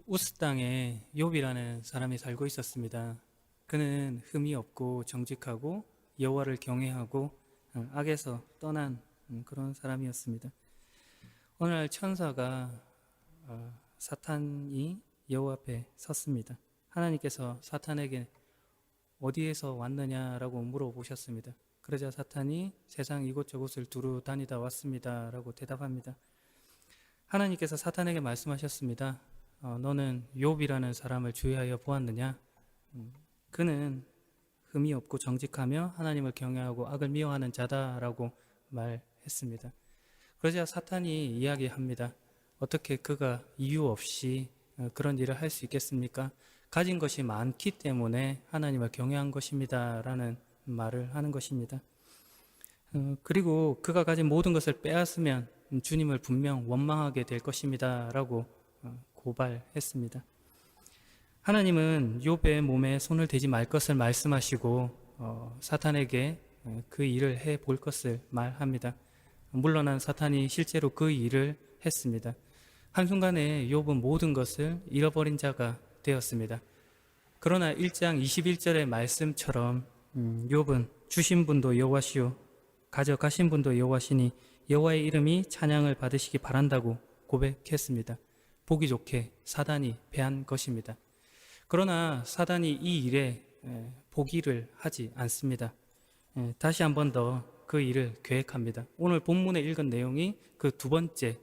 우스 땅에 욥이라는 사람이 살고 있었습니다. 그는 흠이 없고 정직하고 여호와를 경외하고 악에서 떠난 그런 사람이었습니다. 어느 날 천사가 사탄이 여호와 앞에 섰습니다. 하나님께서 사탄에게 어디에서 왔느냐라고 물어보셨습니다. 그러자 사탄이 세상 이곳저곳을 두루 다니다 왔습니다 라고 대답합니다. 하나님께서 사탄에게 말씀하셨습니다. 너는 욥이라는 사람을 주의하여 보았느냐? 그는 흠이 없고 정직하며 하나님을 경외하고 악을 미워하는 자다라고 말했습니다. 그러자 사탄이 이야기합니다. 어떻게 그가 이유 없이 그런 일을 할 수 있겠습니까? 가진 것이 많기 때문에 하나님을 경외한 것입니다 라는 말을 하는 것입니다. 그리고 그가 가진 모든 것을 빼앗으면 주님을 분명 원망하게 될 것입니다 라고 고발했습니다. 하나님은 욥의 몸에 손을 대지 말 것을 말씀하시고 사탄에게 그 일을 해볼 것을 말합니다. 물러난 사탄이 실제로 그 일을 했습니다. 한순간에 욥은 모든 것을 잃어버린 자가 되었습니다. 그러나 1장 21절의 말씀처럼 욥은 주신 분도 여호와시요 가져가신 분도 여호와시니 여호와의 이름이 찬양을 받으시기 바란다고 고백했습니다. 보기 좋게 사단이 패한 것입니다. 그러나 사단이 이 일에 포기를 하지 않습니다. 다시 한 번 더 그 일을 계획합니다. 오늘 본문에 읽은 내용이 그 두 번째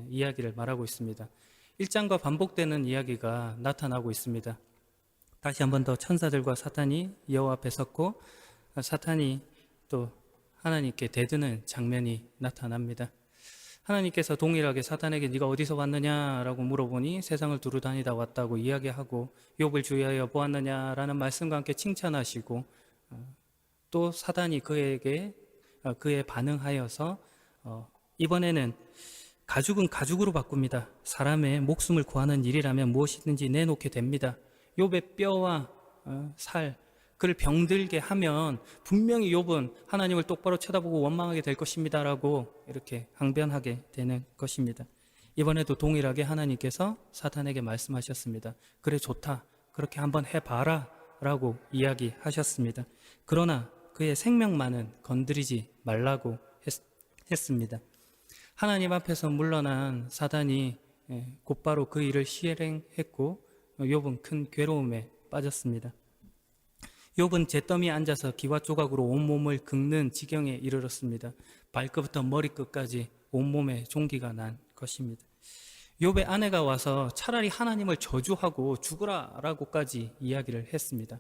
이야기를 말하고 있습니다. 1장과 반복되는 이야기가 나타나고 있습니다. 다시 한 번 더 천사들과 사탄이 여호와 앞에 섰고 사탄이 또 하나님께 대드는 장면이 나타납니다. 하나님께서 동일하게 사탄에게 네가 어디서 왔느냐라고 물어보니 세상을 두루 다니다 왔다고 이야기하고 욥을 주의하여 보았느냐라는 말씀과 함께 칭찬하시고 또 사탄이 그에 반응하여서 이번에는 가죽은 가죽으로 바꿉니다. 사람의 목숨을 구하는 일이라면 무엇이든지 내놓게 됩니다. 욥의 뼈와 살, 그를 병들게 하면 분명히 욥은 하나님을 똑바로 쳐다보고 원망하게 될 것입니다 라고 이렇게 항변하게 되는 것입니다. 이번에도 동일하게 하나님께서 사탄에게 말씀하셨습니다. 그래 좋다, 그렇게 한번 해봐라 라고 이야기하셨습니다. 그러나 그의 생명만은 건드리지 말라고 했습니다. 하나님 앞에서 물러난 사단이 곧바로 그 일을 실행했고 욥은 큰 괴로움에 빠졌습니다. 욥은 잿더미에 앉아서 기와 조각으로 온몸을 긁는 지경에 이르렀습니다. 발끝부터 머리끝까지 온몸에 종기가 난 것입니다. 욥의 아내가 와서 차라리 하나님을 저주하고 죽으라라고까지 이야기를 했습니다.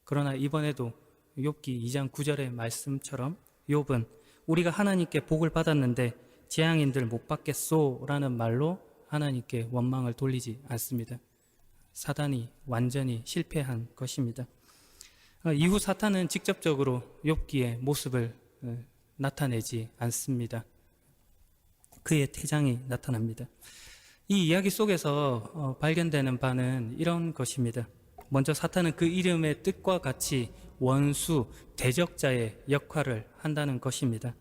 그러나 이번에도 욥기 2장 9절의 말씀처럼 욥은 우리가 하나님께 복을 받았는데 재앙인들 못 받겠소 라는 말로 하나님께 원망을 돌리지 않습니다. 사단이 완전히 실패한 것입니다. 이후 사탄은 직접적으로 욥기의 모습을 나타내지 않습니다. 그의 퇴장이 나타납니다. 이 이야기 속에서 발견되는 바는 이런 것입니다. 먼저 사탄은 그 이름의 뜻과 같이 원수, 대적자의 역할을 한다는 것입니다.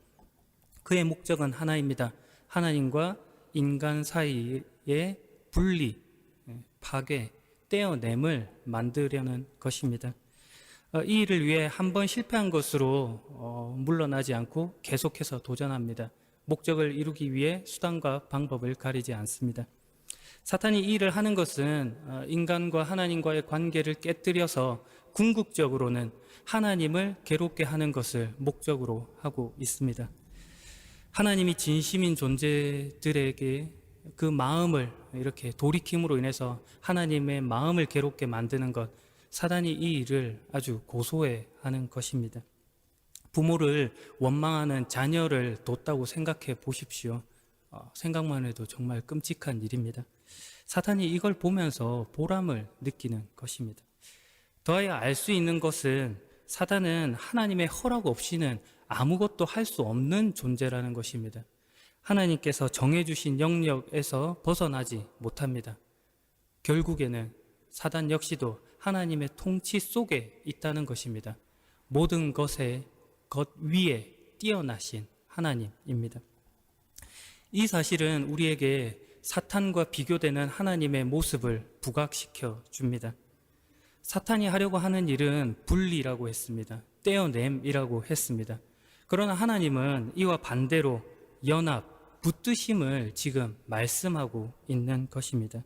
그의 목적은 하나입니다. 하나님과 인간 사이의 분리, 파괴, 떼어냄을 만들려는 것입니다. 이 일을 위해 한 번 실패한 것으로 물러나지 않고 계속해서 도전합니다. 목적을 이루기 위해 수단과 방법을 가리지 않습니다. 사탄이 이 일을 하는 것은 인간과 하나님과의 관계를 깨뜨려서 궁극적으로는 하나님을 괴롭게 하는 것을 목적으로 하고 있습니다. 하나님이 진심인 존재들에게 그 마음을 이렇게 돌이킴으로 인해서 하나님의 마음을 괴롭게 만드는 것, 사단이 이 일을 아주 고소해 하는 것입니다. 부모를 원망하는 자녀를 뒀다고 생각해 보십시오. 생각만 해도 정말 끔찍한 일입니다. 사탄이 이걸 보면서 보람을 느끼는 것입니다. 더하여 알 수 있는 것은 사단은 하나님의 허락 없이는 아무것도 할 수 없는 존재라는 것입니다. 하나님께서 정해주신 영역에서 벗어나지 못합니다. 결국에는 사단 역시도 하나님의 통치 속에 있다는 것입니다. 모든 것 위에 뛰어나신 하나님입니다. 이 사실은 우리에게 사탄과 비교되는 하나님의 모습을 부각시켜 줍니다. 사탄이 하려고 하는 일은 분리라고 했습니다. 떼어냄이라고 했습니다. 그러나 하나님은 이와 반대로 연합, 붙드심을 지금 말씀하고 있는 것입니다.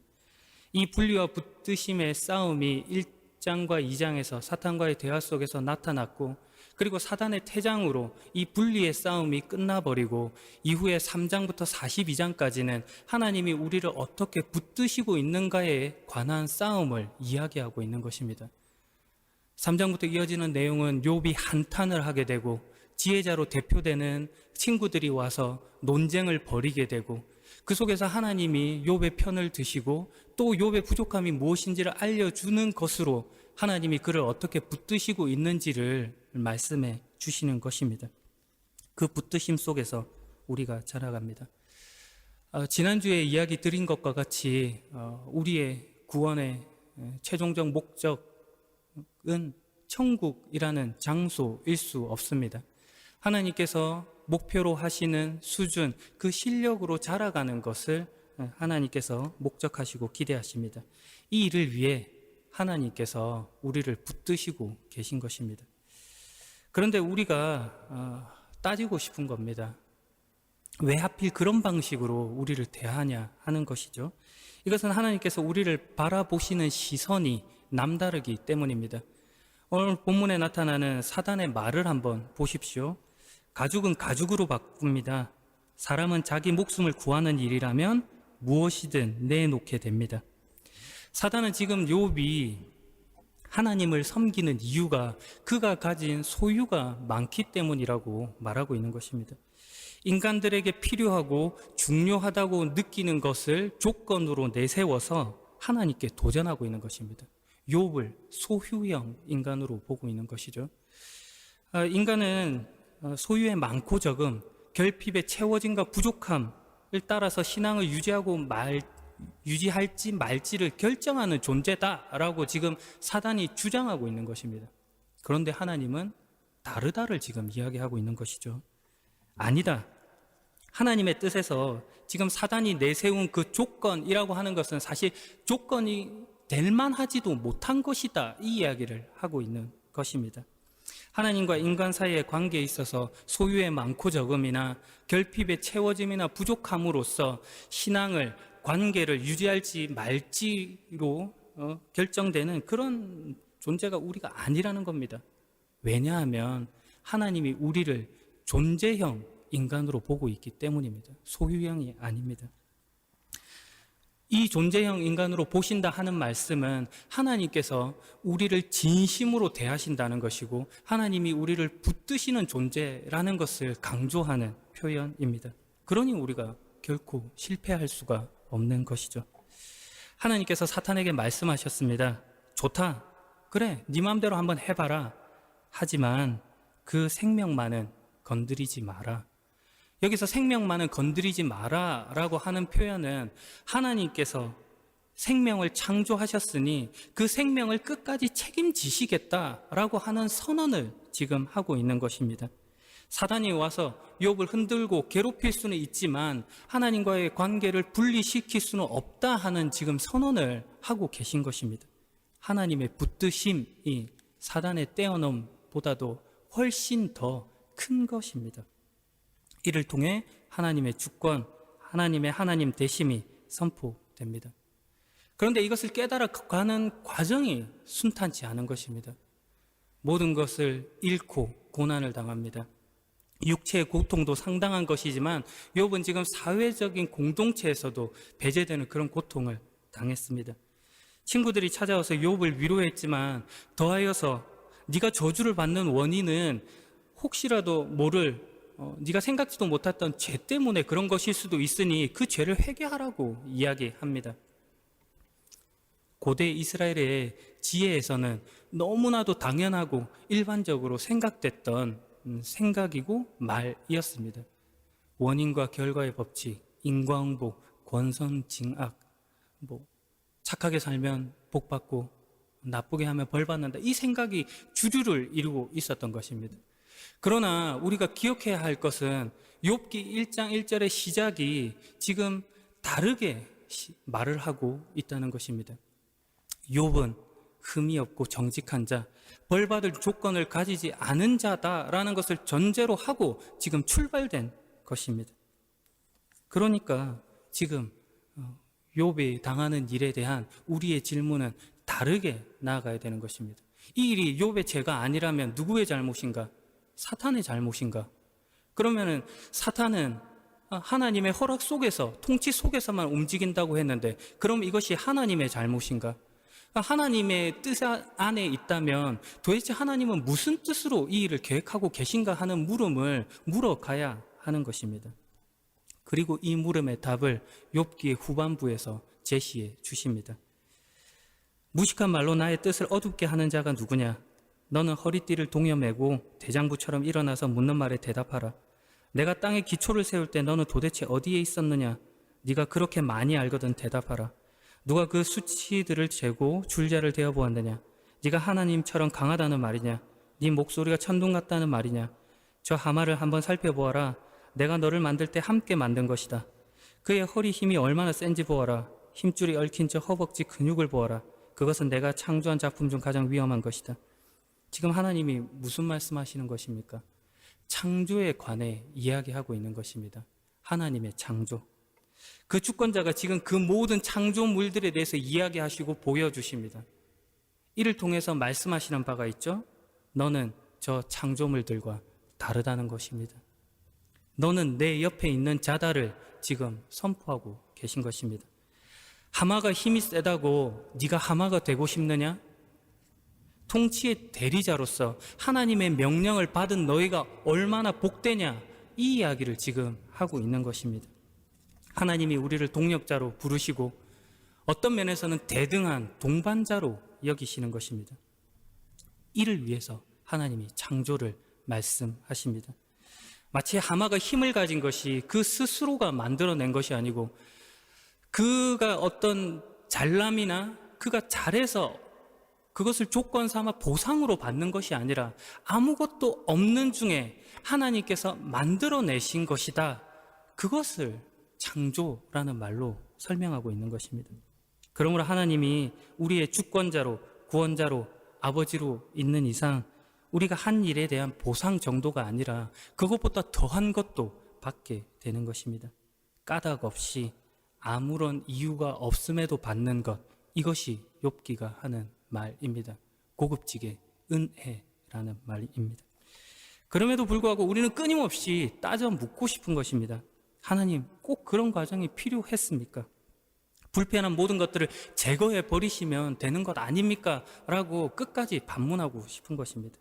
이 분리와 붙드심의 싸움이 1장과 2장에서 사탄과의 대화 속에서 나타났고, 그리고 사단의 퇴장으로 이 분리의 싸움이 끝나버리고 이후에 3장부터 42장까지는 하나님이 우리를 어떻게 붙드시고 있는가에 관한 싸움을 이야기하고 있는 것입니다. 3장부터 이어지는 내용은 욥이 한탄을 하게 되고 지혜자로 대표되는 친구들이 와서 논쟁을 벌이게 되고, 그 속에서 하나님이 욥의 편을 드시고 또 욥의 부족함이 무엇인지를 알려주는 것으로 하나님이 그를 어떻게 붙드시고 있는지를 말씀해 주시는 것입니다. 그 붙드심 속에서 우리가 자라갑니다. 지난주에 이야기 드린 것과 같이 우리의 구원의 최종적 목적은 천국이라는 장소일 수 없습니다. 하나님께서 목표로 하시는 수준, 그 실력으로 자라가는 것을 하나님께서 목적하시고 기대하십니다. 이 일을 위해 하나님께서 우리를 붙드시고 계신 것입니다. 그런데 우리가 따지고 싶은 겁니다. 왜 하필 그런 방식으로 우리를 대하냐 하는 것이죠. 이것은 하나님께서 우리를 바라보시는 시선이 남다르기 때문입니다. 오늘 본문에 나타나는 사단의 말을 한번 보십시오. 가죽은 가죽으로 바꿉니다. 사람은 자기 목숨을 구하는 일이라면 무엇이든 내놓게 됩니다. 사단은 지금 욥이 하나님을 섬기는 이유가 그가 가진 소유가 많기 때문이라고 말하고 있는 것입니다. 인간들에게 필요하고 중요하다고 느끼는 것을 조건으로 내세워서 하나님께 도전하고 있는 것입니다. 욥을 소유형 인간으로 보고 있는 것이죠. 인간은 소유의 많고 적음, 결핍의 채워짐과 부족함을 따라서 신앙을 유지할지 말지를 결정하는 존재다라고 지금 사단이 주장하고 있는 것입니다. 그런데 하나님은 다르다를 지금 이야기하고 있는 것이죠. 아니다. 하나님의 뜻에서 지금 사단이 내세운 그 조건이라고 하는 것은 사실 조건이 될 만하지도 못한 것이다, 이 이야기를 하고 있는 것입니다. 하나님과 인간 사이의 관계에 있어서 소유의 많고 적음이나 결핍의 채워짐이나 부족함으로써 신앙을, 관계를 유지할지 말지로 결정되는 그런 존재가 우리가 아니라는 겁니다. 왜냐하면 하나님이 우리를 존재형 인간으로 보고 있기 때문입니다. 소유형이 아닙니다. 이 존재형 인간으로 보신다 하는 말씀은 하나님께서 우리를 진심으로 대하신다는 것이고 하나님이 우리를 붙드시는 존재라는 것을 강조하는 표현입니다. 그러니 우리가 결코 실패할 수가 없는 것이죠. 하나님께서 사탄에게 말씀하셨습니다. 좋다. 그래, 네 마음대로 한번 해봐라. 하지만 그 생명만은 건드리지 마라. 여기서 생명만은 건드리지 마라 라고 하는 표현은 하나님께서 생명을 창조하셨으니 그 생명을 끝까지 책임지시겠다라고 하는 선언을 지금 하고 있는 것입니다. 사단이 와서 욥을 흔들고 괴롭힐 수는 있지만 하나님과의 관계를 분리시킬 수는 없다 하는 지금 선언을 하고 계신 것입니다. 하나님의 붙드심이 사단의 떼어nom보다도 훨씬 더 큰 것입니다. 이를 통해 하나님의 주권, 하나님 대심이 선포됩니다. 그런데 이것을 깨달아가는 과정이 순탄치 않은 것입니다. 모든 것을 잃고 고난을 당합니다. 육체의 고통도 상당한 것이지만 욥은 지금 사회적인 공동체에서도 배제되는 그런 고통을 당했습니다. 친구들이 찾아와서 욥을 위로했지만 더하여서 네가 저주를 받는 원인은 혹시라도 모를 네가 생각지도 못했던 죄 때문에 그런 것일 수도 있으니 그 죄를 회개하라고 이야기합니다. 고대 이스라엘의 지혜에서는 너무나도 당연하고 일반적으로 생각됐던 생각이고 말이었습니다. 원인과 결과의 법칙, 인과응보, 권선징악, 착하게 살면 복받고 나쁘게 하면 벌받는다, 이 생각이 주류를 이루고 있었던 것입니다. 그러나 우리가 기억해야 할 것은 욥기 1장 1절의 시작이 지금 다르게 말을 하고 있다는 것입니다. 욥은 흠이 없고 정직한 자, 벌받을 조건을 가지지 않은 자다라는 것을 전제로 하고 지금 출발된 것입니다. 그러니까 지금 욥이 당하는 일에 대한 우리의 질문은 다르게 나아가야 되는 것입니다. 이 일이 욥의 죄가 아니라면 누구의 잘못인가? 사탄의 잘못인가? 그러면은 사탄은 하나님의 허락 속에서, 통치 속에서만 움직인다고 했는데, 그럼 이것이 하나님의 잘못인가? 하나님의 뜻 안에 있다면 도대체 하나님은 무슨 뜻으로 이 일을 계획하고 계신가 하는 물음을 물어가야 하는 것입니다. 그리고 이 물음의 답을 욥기의 후반부에서 제시해 주십니다. 무식한 말로 나의 뜻을 어둡게 하는 자가 누구냐? 너는 허리띠를 동여매고 대장부처럼 일어나서 묻는 말에 대답하라. 내가 땅에 기초를 세울 때 너는 도대체 어디에 있었느냐? 네가 그렇게 많이 알거든 대답하라. 누가 그 수치들을 재고 줄자를 대어 보았느냐? 네가 하나님처럼 강하다는 말이냐? 네 목소리가 천둥 같다는 말이냐? 저 하마를 한번 살펴보아라. 내가 너를 만들 때 함께 만든 것이다. 그의 허리 힘이 얼마나 센지 보아라. 힘줄이 얽힌 저 허벅지 근육을 보아라. 그것은 내가 창조한 작품 중 가장 위험한 것이다. 지금 하나님이 무슨 말씀하시는 것입니까? 창조에 관해 이야기하고 있는 것입니다. 하나님의 창조. 그 주권자가 지금 그 모든 창조물들에 대해서 이야기하시고 보여주십니다. 이를 통해서 말씀하시는 바가 있죠. 너는 저 창조물들과 다르다는 것입니다. 너는 내 옆에 있는 자다를 지금 선포하고 계신 것입니다. 하마가 힘이 세다고 네가 하마가 되고 싶느냐? 통치의 대리자로서 하나님의 명령을 받은 너희가 얼마나 복되냐? 이 이야기를 지금 하고 있는 것입니다. 하나님이 우리를 동력자로 부르시고 어떤 면에서는 대등한 동반자로 여기시는 것입니다. 이를 위해서 하나님이 창조를 말씀하십니다. 마치 하마가 힘을 가진 것이 그 스스로가 만들어낸 것이 아니고 그가 어떤 잘남이나 그가 잘해서 그것을 조건 삼아 보상으로 받는 것이 아니라 아무것도 없는 중에 하나님께서 만들어내신 것이다. 그것을 창조라는 말로 설명하고 있는 것입니다. 그러므로 하나님이 우리의 주권자로, 구원자로, 아버지로 있는 이상 우리가 한 일에 대한 보상 정도가 아니라 그것보다 더한 것도 받게 되는 것입니다. 까닭 없이 아무런 이유가 없음에도 받는 것, 이것이 욥기가 하는 말입니다. 고급지게 은혜라는 말입니다. 그럼에도 불구하고 우리는 끊임없이 따져 묻고 싶은 것입니다. 하나님, 꼭 그런 과정이 필요했습니까? 불편한 모든 것들을 제거해 버리시면 되는 것 아닙니까? 라고 끝까지 반문하고 싶은 것입니다.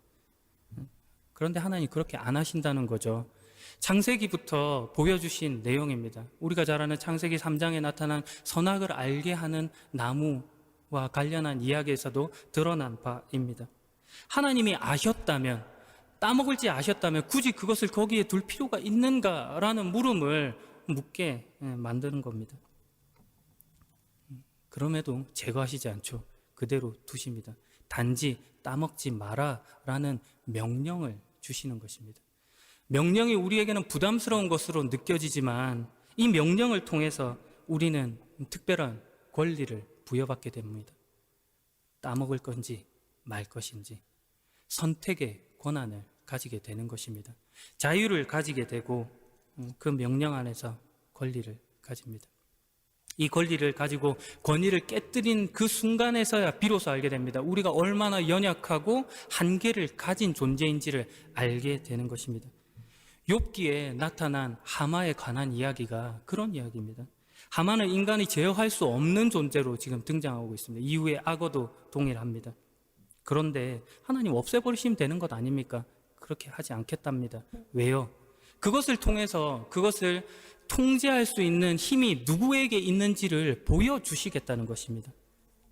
그런데 하나님 그렇게 안 하신다는 거죠. 창세기부터 보여주신 내용입니다. 우리가 잘 아는 창세기 3장에 나타난 선악을 알게 하는 나무와 관련한 이야기에서도 드러난 바입니다. 하나님이 아셨다면, 따먹을지 아셨다면 굳이 그것을 거기에 둘 필요가 있는가라는 물음을 묻게 만드는 겁니다. 그럼에도 제거하시지 않죠. 그대로 두십니다. 단지 따먹지 마라라는 명령을 주시는 것입니다. 명령이 우리에게는 부담스러운 것으로 느껴지지만 이 명령을 통해서 우리는 특별한 권리를 부여받게 됩니다. 따먹을 건지 말 것인지 선택의 권한을 가지게 되는 것입니다. 자유를 가지게 되고 그 명령 안에서 권리를 가집니다. 이 권리를 가지고 권위를 깨뜨린 그 순간에서야 비로소 알게 됩니다. 우리가 얼마나 연약하고 한계를 가진 존재인지를 알게 되는 것입니다. 욥기에 나타난 하마에 관한 이야기가 그런 이야기입니다. 하마는 인간이 제어할 수 없는 존재로 지금 등장하고 있습니다. 이후에 악어도 동일합니다. 그런데 하나님 없애버리시면 되는 것 아닙니까? 그렇게 하지 않겠답니다. 왜요? 그것을 통해서 그것을 통제할 수 있는 힘이 누구에게 있는지를 보여주시겠다는 것입니다.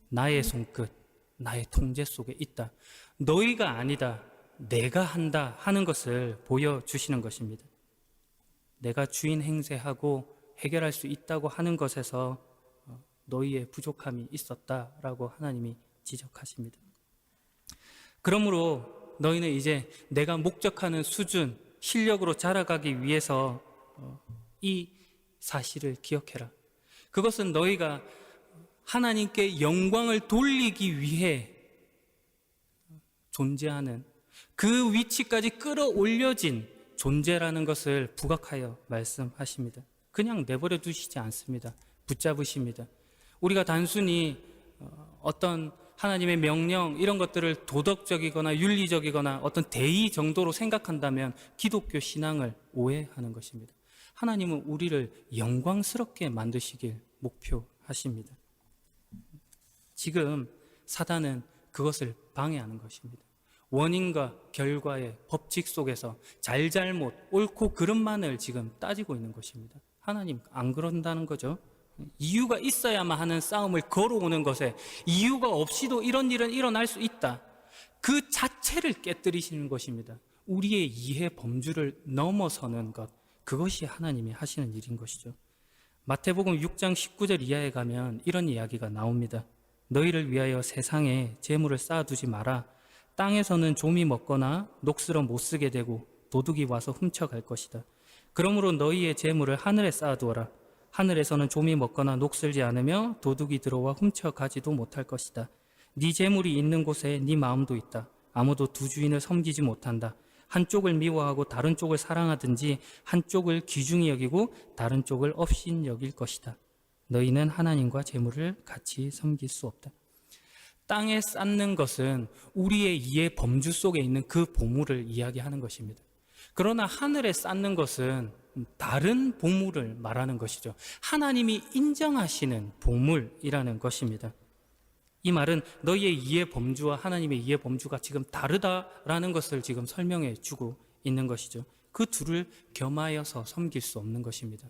나의 손끝, 나의 통제 속에 있다. 너희가 아니다, 내가 한다 하는 것을 보여주시는 것입니다. 내가 주인 행세하고 해결할 수 있다고 하는 것에서 너희의 부족함이 있었다라고 하나님이 지적하십니다. 그러므로 너희는 이제 내가 목적하는 수준, 실력으로 자라가기 위해서 이 사실을 기억해라. 그것은 너희가 하나님께 영광을 돌리기 위해 존재하는 그 위치까지 끌어올려진 존재라는 것을 부각하여 말씀하십니다. 그냥 내버려 두시지 않습니다. 붙잡으십니다. 우리가 단순히 어떤 하나님의 명령 이런 것들을 도덕적이거나 윤리적이거나 어떤 대의 정도로 생각한다면 기독교 신앙을 오해하는 것입니다. 하나님은 우리를 영광스럽게 만드시길 목표하십니다. 지금 사단은 그것을 방해하는 것입니다. 원인과 결과의 법칙 속에서 잘잘못, 옳고 그름만을 지금 따지고 있는 것입니다. 하나님 안 그런다는 거죠. 이유가 있어야만 하는 싸움을 걸어오는 것에 이유가 없이도 이런 일은 일어날 수 있다. 그 자체를 깨뜨리시는 것입니다. 우리의 이해 범주를 넘어서는 것, 그것이 하나님이 하시는 일인 것이죠. 마태복음 6장 19절 이하에 가면 이런 이야기가 나옵니다. 너희를 위하여 세상에 재물을 쌓아두지 마라. 땅에서는 좀이 먹거나 녹슬어 못 쓰게 되고 도둑이 와서 훔쳐갈 것이다. 그러므로 너희의 재물을 하늘에 쌓아두어라. 하늘에서는 좀이 먹거나 녹슬지 않으며 도둑이 들어와 훔쳐가지도 못할 것이다. 네 재물이 있는 곳에 네 마음도 있다. 아무도 두 주인을 섬기지 못한다. 한쪽을 미워하고 다른 쪽을 사랑하든지 한쪽을 귀중히 여기고 다른 쪽을 업신 여길 것이다. 너희는 하나님과 재물을 같이 섬길 수 없다. 땅에 쌓는 것은 우리의 이해 범주 속에 있는 그 보물을 이야기하는 것입니다. 그러나 하늘에 쌓는 것은 다른 보물을 말하는 것이죠. 하나님이 인정하시는 보물이라는 것입니다. 이 말은 너희의 이해 범주와 하나님의 이해 범주가 지금 다르다라는 것을 지금 설명해 주고 있는 것이죠. 그 둘을 겸하여서 섬길 수 없는 것입니다.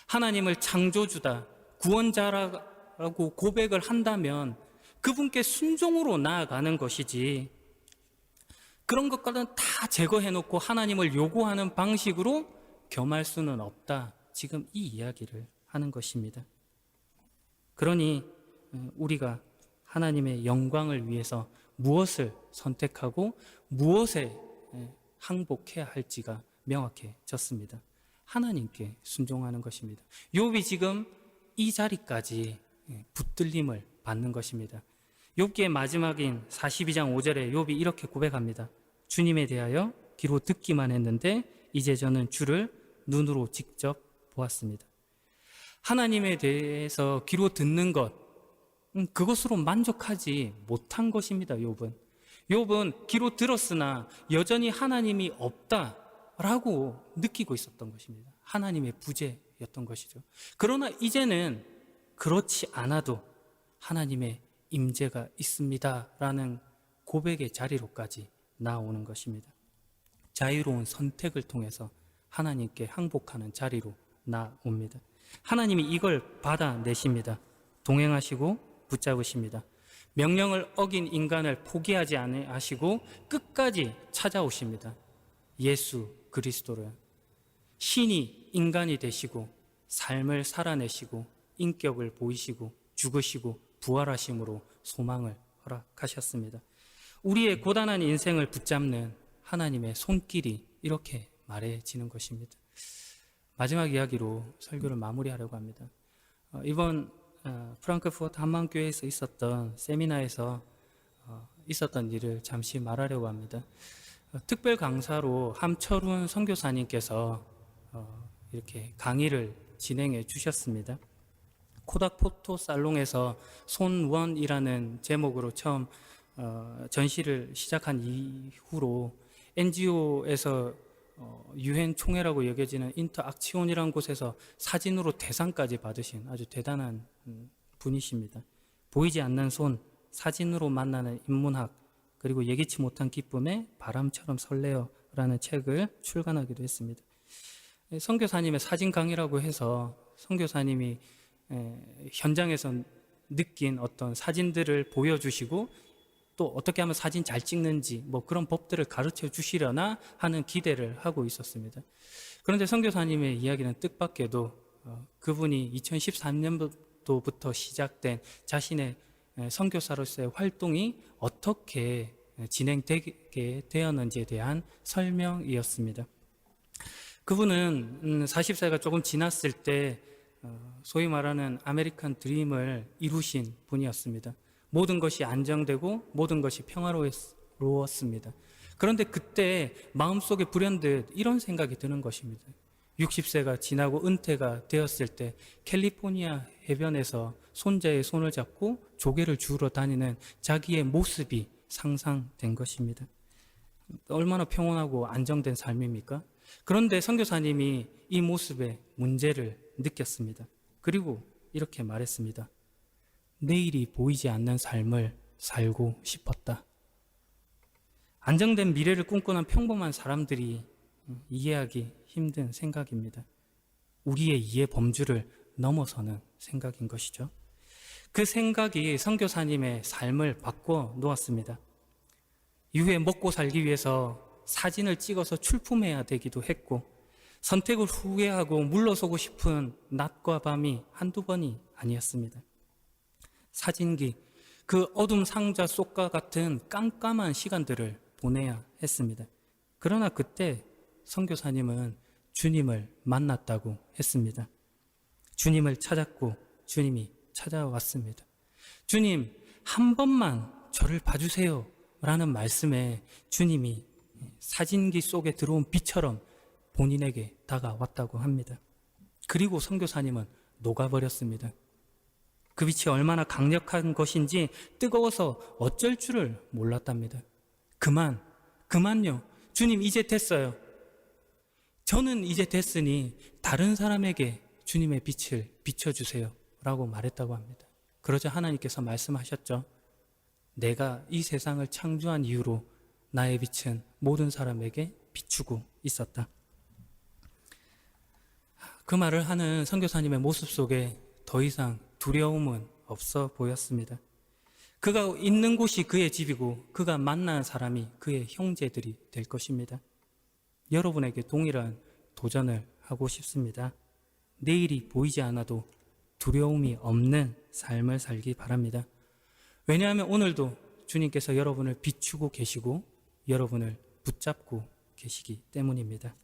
하나님을 창조주다, 구원자라고 고백을 한다면 그분께 순종으로 나아가는 것이지, 그런 것과는 다 제거해놓고 하나님을 요구하는 방식으로 겸할 수는 없다. 지금 이 이야기를 하는 것입니다. 그러니 우리가 하나님의 영광을 위해서 무엇을 선택하고 무엇에 항복해야 할지가 명확해졌습니다. 하나님께 순종하는 것입니다. 욥이 지금 이 자리까지 붙들림을 받는 것입니다. 욥기의 마지막인 42장 5절에 욥이 이렇게 고백합니다. 주님에 대하여 귀로 듣기만 했는데 이제 저는 주를 눈으로 직접 보았습니다. 하나님에 대해서 귀로 듣는 것, 그것으로 만족하지 못한 것입니다. 욥은 귀로 들었으나 여전히 하나님이 없다라고 느끼고 있었던 것입니다. 하나님의 부재였던 것이죠. 그러나 이제는 그렇지 않아도 하나님의 임재가 있습니다라는 고백의 자리로까지 나오는 것입니다. 자유로운 선택을 통해서 하나님께 항복하는 자리로 나옵니다. 하나님이 이걸 받아내십니다. 동행하시고 붙잡으십니다. 명령을 어긴 인간을 포기하지 않으시고 끝까지 찾아오십니다. 예수 그리스도를 신이 인간이 되시고 삶을 살아내시고 인격을 보이시고 죽으시고 부활하심으로 소망을 허락하셨습니다. 우리의 고단한 인생을 붙잡는 하나님의 손길이 이렇게 말해지는 것입니다. 마지막 이야기로 설교를 마무리하려고 합니다. 이번 프랑크푸르트 한만교회에서 있었던 세미나에서 있었던 일을 잠시 말하려고 합니다. 특별 강사로 함철훈 선교사님께서 이렇게 강의를 진행해 주셨습니다. 코닥 포토 살롱에서 손원이라는 제목으로 처음 전시를 시작한 이후로 NGO에서 유엔 총회라고 여겨지는 인터악치온이라는 곳에서 사진으로 대상까지 받으신 아주 대단한 분이십니다. 보이지 않는 손, 사진으로 만나는 인문학, 그리고 예기치 못한 기쁨에 바람처럼 설레어라는 책을 출간하기도 했습니다. 선교사님의 사진 강의라고 해서 선교사님이 현장에서 느낀 어떤 사진들을 보여주시고 또 어떻게 하면 사진 잘 찍는지 뭐 그런 법들을 가르쳐 주시려나 하는 기대를 하고 있었습니다. 그런데 선교사님의 이야기는 뜻밖에도 그분이 2013년도부터 시작된 자신의 선교사로서의 활동이 어떻게 진행되게 되었는지에 대한 설명이었습니다. 그분은 40세가 조금 지났을 때 소위 말하는 아메리칸 드림을 이루신 분이었습니다. 모든 것이 안정되고 모든 것이 평화로웠습니다. 그런데 그때 마음속에 불현듯 이런 생각이 드는 것입니다. 60세가 지나고 은퇴가 되었을 때 캘리포니아 해변에서 손자의 손을 잡고 조개를 주우러 다니는 자기의 모습이 상상된 것입니다. 얼마나 평온하고 안정된 삶입니까? 그런데 선교사님이 이 모습에 문제를 느꼈습니다. 그리고 이렇게 말했습니다. 내일이 보이지 않는 삶을 살고 싶었다. 안정된 미래를 꿈꾸는 평범한 사람들이 이해하기 힘든 생각입니다. 우리의 이해 범주를 넘어서는 생각인 것이죠. 그 생각이 선교사님의 삶을 바꿔 놓았습니다. 이후에 먹고 살기 위해서 사진을 찍어서 출품해야 되기도 했고, 선택을 후회하고 물러서고 싶은 낮과 밤이 한두 번이 아니었습니다. 사진기, 그 어둠 상자 속과 같은 깜깜한 시간들을 보내야 했습니다. 그러나 그때 선교사님은 주님을 만났다고 했습니다. 주님을 찾았고 주님이 찾아왔습니다. 주님, 한 번만 저를 봐주세요 라는 말씀에 주님이 사진기 속에 들어온 빛처럼 본인에게 다가왔다고 합니다. 그리고 선교사님은 녹아버렸습니다. 그 빛이 얼마나 강력한 것인지 뜨거워서 어쩔 줄을 몰랐답니다. 그만요. 주님 이제 됐어요. 저는 이제 됐으니 다른 사람에게 주님의 빛을 비춰주세요 라고 말했다고 합니다. 그러자 하나님께서 말씀하셨죠. 내가 이 세상을 창조한 이후로 나의 빛은 모든 사람에게 비추고 있었다. 그 말을 하는 선교사님의 모습 속에 더 이상 두려움은 없어 보였습니다. 그가 있는 곳이 그의 집이고 그가 만난 사람이 그의 형제들이 될 것입니다. 여러분에게 동일한 도전을 하고 싶습니다. 내일이 보이지 않아도 두려움이 없는 삶을 살기 바랍니다. 왜냐하면 오늘도 주님께서 여러분을 비추고 계시고 여러분을 붙잡고 계시기 때문입니다.